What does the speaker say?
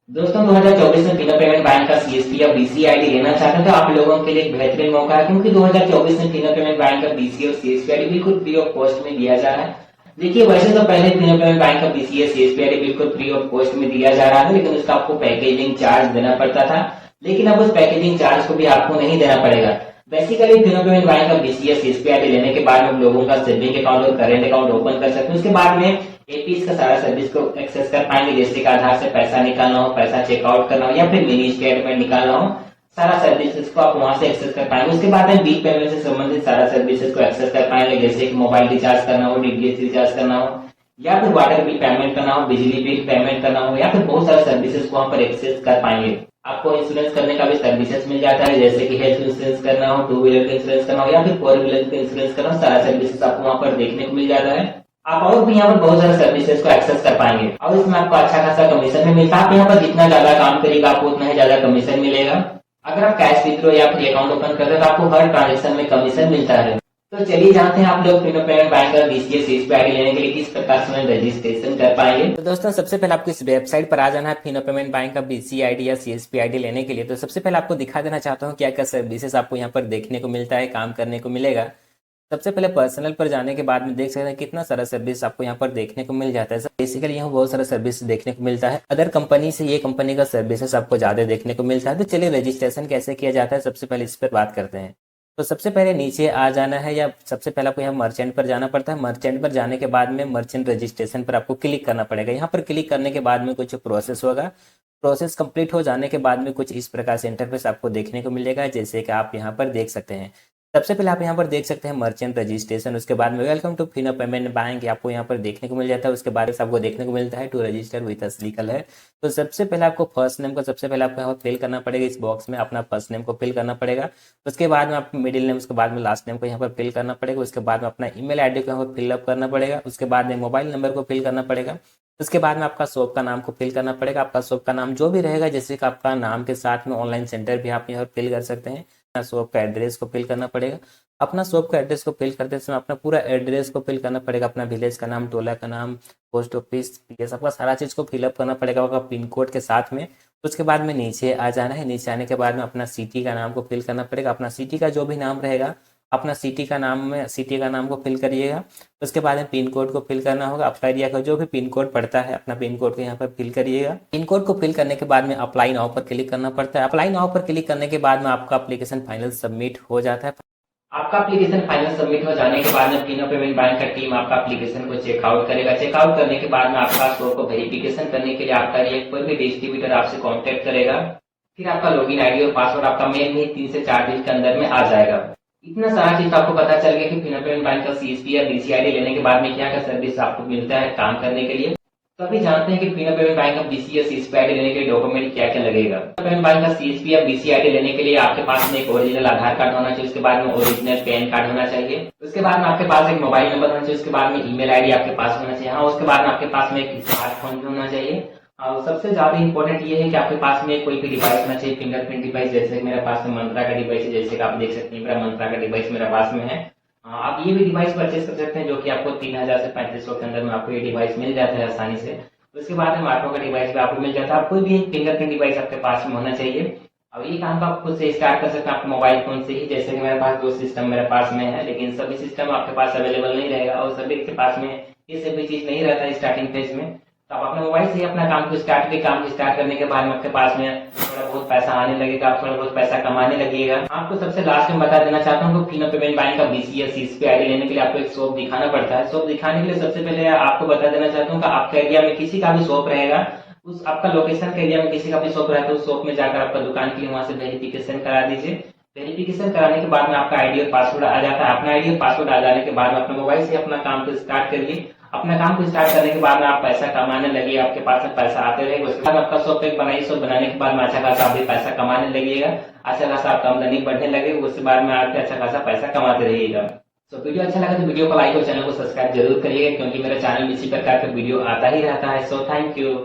दोस्तों 2024 में Fino payment bank का सीएसपी या बीसी आईडी लेना चाहते हैं तो आप लोगों के लिए एक बेहतरीन मौका है, क्योंकि 2024 में फिनो पेमेंट बैंक का बीसी और सीएसपी आईडी बिल्कुल फ्री ऑफ कॉस्ट में दिया जा रहा है। देखिए, वैसे तो पहले फिनो पेमेंट बैंक का बीसी या सीएसपी आईडी बिल्कुल फ्री ऑफ कॉस्ट में दिया जा रहा था, लेकिन उसका आपको पैकेजिंग चार्ज देना पड़ता था। लेकिन अब उस पैकेजिंग चार्ज को भी आपको नहीं देना पड़ेगा। बेसिकली फिनो पेमेंट बैंक का बीसी या सीएसपी आईडी लेने के बाद हम लोगों का सेविंग अकाउंट और करेंट अकाउंट ओपन कर सकते हैं। उसके बाद में एपीएस का सारा सर्विस को एक्सेस कर पाएंगे, जैसे कि आधार से पैसा निकालना हो, पैसा चेकआउट करना हो या फिर मिनी स्टेटमेंट निकालना हो, सारा सर्विसेज को आप वहां से एक्सेस कर पाएंगे। उसके बाद में बिल पेमेंट से संबंधित सारा सर्विसेज को एक्सेस कर पाएंगे, जैसे कि मोबाइल रिचार्ज करना हो, डीटीएच रिचार्ज करना हो या फिर वाटर बिल पेमेंट करना हो, बिजली बिल पेमेंट करना हो या फिर बहुत सारे सर्विसेज को वहां पर एक्सेस कर पाएंगे। आपको इंश्योरेंस करने का भी सर्विसेज मिल जाता है, जैसे कि हेल्थ इंश्योरेंस करना हो, टू व्हीलर का इंश्योरेंस करना हो या फिर फोर व्हीलर का इंश्योरेंस करना हो, सारा सर्विसेज आपको वहां पर देखने को मिल जाता है। आप और भी यहाँ पर बहुत सारे सर्विसेज को एक्सेस कर पाएंगे और इसमें आपको अच्छा खासा कमीशन भी मिलता है। आप यहाँ पर जितना ज्यादा काम करेगा आपको उतना ही ज्यादा कमीशन मिलेगा। अगर आप कैश विथड्रॉ या फिर अकाउंट ओपन करते हैं तो आपको हर ट्रांजेक्शन में कमीशन मिलता है। तो चलिए जानते हैं आप लोग फिनो पेमेंट बैंक का बीसीए सीएसपी आईडी लेने के लिए किस प्रकार से रजिस्ट्रेशन कर पाएंगे। तो दोस्तों सबसे पहले आपको इस वेबसाइट पर आ जाना है फिनो पेमेंट बैंक का बीसी आईडी या सीएसपी आईडी लेने के लिए। तो सबसे पहले आपको दिखा देना चाहता हूँ क्या क्या सर्विसेज आपको यहाँ पर देखने को मिलता है, काम करने को मिलेगा। सबसे पहले पर्सनल पर जाने के बाद में देख सकते हैं कितना सारा सर्विस आपको यहाँ पर देखने को मिल जाता है। बेसिकली यहाँ बहुत सारा सर्विस देखने को मिलता है। अदर कंपनी से ये कंपनी का सर्विसेज आपको ज्यादा देखने को मिलता है। तो चलिए रजिस्ट्रेशन कैसे किया जाता है सबसे पहले इस पर बात करते हैं। तो सबसे पहले नीचे आ जाना है या सबसे पहले आपको यहाँ मर्चेंट पर जाना पड़ता है। मर्चेंट पर जाने के बाद में मर्चेंट रजिस्ट्रेशन पर आपको क्लिक करना पड़ेगा। यहाँ पर क्लिक करने के बाद में कुछ प्रोसेस होगा। प्रोसेस कंप्लीट हो जाने के बाद में कुछ इस प्रकार से इंटरफेस आपको देखने को मिलेगा, जैसे कि आप यहाँ पर देख सकते हैं। सबसे पहले आप यहाँ पर देख सकते हैं मर्चेंट रजिस्ट्रेशन, उसके बाद में welcome to Fino payment bank आपको यहाँ पर देखने को मिल जाता है। उसके बाद आपको देखने को मिलता है टू रजिस्टर विद अस लिखल है। तो सबसे पहले आपको फर्स्ट नेम को सबसे पहले आपको यहाँ फिल करना पड़ेगा। इस बॉक्स में अपना फर्स्ट नेम को फिल करना पड़ेगा। उसके बाद में आपको मिडिल नेम, उसके बाद में लास्ट नेम को यहाँ पर फिल करना पड़ेगा। उसके बाद में अपना ईमेल आईडी को यहाँ पर फिलअप करना पड़ेगा। उसके बाद में मोबाइल नंबर को फिल करना पड़ेगा। उसके बाद में आपका शॉप का नाम को फिल करना पड़ेगा। आपका शॉप का नाम जो भी रहेगा, जैसे कि आपका नाम के साथ में ऑनलाइन सेंटर भी आप यहाँ फिल कर सकते हैं। शॉप का एड्रेस को फिल करना पड़ेगा। अपना शॉप का एड्रेस को फिल करते समय अपना पूरा एड्रेस को फिल करना पड़ेगा। अपना विलेज का नाम, टोला का नाम, पोस्ट ऑफिस, पीएस, आपका सारा चीज को फिलअप करना पड़ेगा आपका पिन कोड के साथ में। उसके बाद में नीचे आ जाना है। नीचे आने के बाद में अपना सिटी का नाम को फिल करना पड़ेगा। अपना सिटी का जो भी नाम रहेगा अपना सिटी का नाम में सिटी का नाम को फिल करिएगा। उसके बाद में पिन कोड को फिल करना होगा। आपका एरिया का जो भी पिन कोड पड़ता है अपना पिन कोड को यहाँ पर फिल करिएगा। पिन कोड को फिल करने के बाद में अप्लाई नाउ पर क्लिक करना पड़ता है। अप्लाई नाउ पर क्लिक करने के बाद में आपका एप्लीकेशन फाइनल सबमिट हो जाता है। आपका एप्लीकेशन फाइनल सबमिट हो जाने के बाद में फिनो पेमेंट बैंक का टीम आपका एप्लीकेशन को चेकआउट करेगा। चेकआउट करने के बाद में आपका शो को वेरिफिकेशन करने के लिए आपका ये कोई भी डिस्ट्रीब्यूटर आपसे कांटेक्ट करेगा। फिर आपका लॉगिन आईडी और पासवर्ड आपका मेल में 3 से 4 दिन के अंदर में आ जाएगा। इतना सारा चीज आपको पता चल गया कि फिनो पेमेंट बैंक का सीएसपी या बीसी आईडी लेने के बाद में क्या क्या सर्विस आपको मिलता है काम करने के लिए। तो अभी जानते हैं कि फिनो पेमेंट बैंक का बीसी या सीएसपी आईडी लेने के लिए डॉक्यूमेंट क्या क्या लगेगा। फिनो पेमेंट बैंक का सीएसपी या बीसी आईडी लेने के लिए आपके पास में एक ओरिजिनल आधार कार्ड होना चाहिए। उसके बाद में ओरिजिनल पैन कार्ड होना चाहिए। उसके बाद में आपके पास एक मोबाइल नंबर होना चाहिए। उसके बाद में ईमेल आईडी आपके पास होना चाहिए। हाँ, उसके बाद में आपके पास में एक स्मार्टफोन भी होना चाहिए। और सबसे ज्यादा इंपॉर्टेंट ये है कि आपके पास में कोई भी डिवाइस होना चाहिए, फिंगरप्रिंट डिवाइस, जैसे मेरे पास में मंत्रा का डिवाइस है, जैसे कि आप देख सकते हैं मेरा मंत्रा का डिवाइस मेरे पास में है। आप ये भी डिवाइस परचेज कर सकते हैं, जो कि आपको 3000 से 3500 के अंदर में आपको ये डिवाइस मिल जाता है आसानी से। उसके बाद में ऑटो का डिवाइस भी आपको मिल जाता है। आप कोई भी एक फिंगरप्रिंट डिवाइस आपके पास में होना चाहिए। अब ये काम आप खुद से स्टार्ट कर सकते हैं आपके मोबाइल फोन से ही, जैसे कि मेरे पास 2 सिस्टम मेरे पास में है, लेकिन सभी सिस्टम आपके पास अवेलेबल नहीं रहेगा और सभी के पास में ये सभी चीज नहीं रहता है स्टार्टिंग फेज में। तो आप अपने मोबाइल से ही अपना काम को स्टार्ट करने के बाद में आपके पास में थोड़ा बहुत पैसा आने लगेगा, आप थोड़ा बहुत पैसा कमाने लगेगा। आपको सबसे लास्ट में बता देना चाहता हूँ कि फिनो पेमेंट बैंक का बीसी या सीएसपी आईडी लेने के लिए आपको एक शॉप दिखाना पड़ता है। शॉप दिखाने के लिए सबसे पहले आपको बता देना चाहता हूँ कि आपके एरिया में किसी का भी शॉप रहेगा, उस आपका लोकेशन के एरिया में किसी का भी शॉप रहता है, उस शॉप में जाकर आपका दुकान के लिए वहां से वेरिफिकेशन करा दीजिए। वेरिफिकेशन कराने के बाद में आपका आईडी और पासवर्ड आ जाता है। अपना आईडी और पासवर्ड आ जाने के बाद में अपने मोबाइल से अपना काम को स्टार्ट करिए। अपना काम को स्टार्ट करने के बाद में आप पैसा कमाने लगिए, आपके पास में पैसा आते रहेगा। उसके बाद आपका शॉप एक बनाइए। शॉप बनाने के बाद में अच्छा खासा आप भी पैसा कमाने लगिएगा, अच्छा खासा आपका आमदनी बढ़ने लगे। उसके बाद में आपके अच्छा खासा पैसा कमाते रहिएगा। तो वीडियो अच्छा लगा तो वीडियो को लाइक और चैनल को सब्सक्राइब जरूर करिएगा, क्योंकि मेरे चैनल में इसी प्रकार का वीडियो आता ही रहता है। So thank you.